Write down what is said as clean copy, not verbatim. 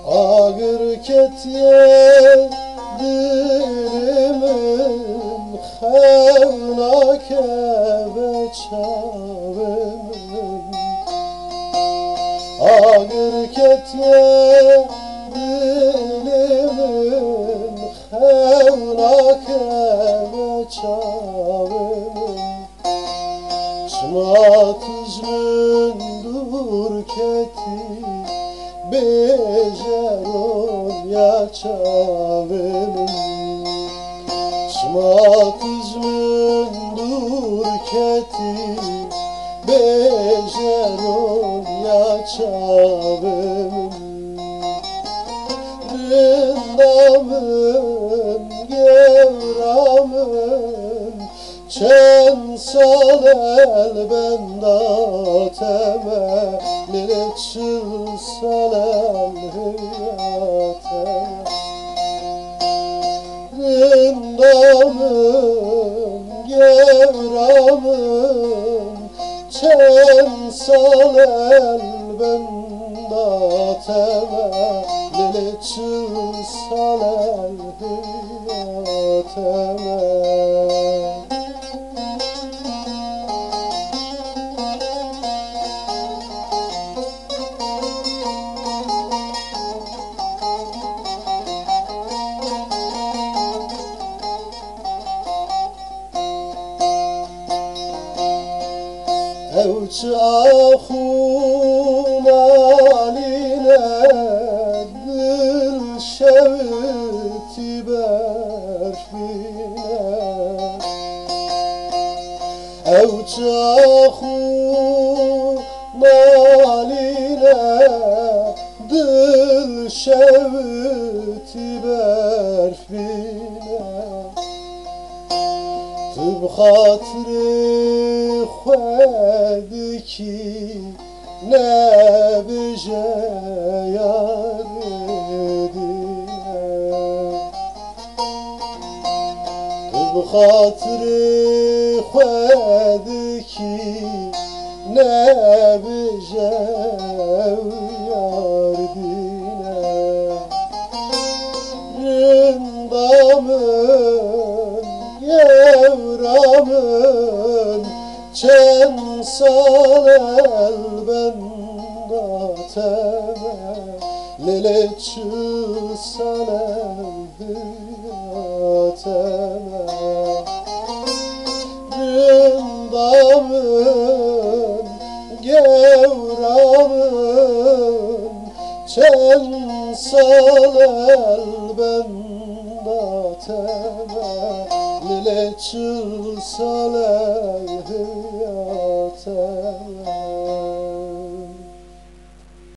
Ağır ketye dilimin xevnake ve çavımın Ağır ketye dilimin xevnake ve çavımın Çmat üzmün dur keti bejeron ya çavımın Şmat üzmün dur keti bejeron ya çavımın Rindamın gevramın Çen sal el bendateme Lile çılsal el hüyateme Rindamın gevramın Çen sal el bendateme Lile çılsal el hüyateme Evçi ahun aline dil şevti berfine Evçi ahun aline dil şevti berfine Tıb hatri خودکی نبجه یاردینه تو بخاطر خودکی نبجه یاردینه رندامın yevramın Çen sal el bendateme Lele çılsal el hüyateme Rindamın gevramın Çen sal el bendateme Lile çılsal el hüyateme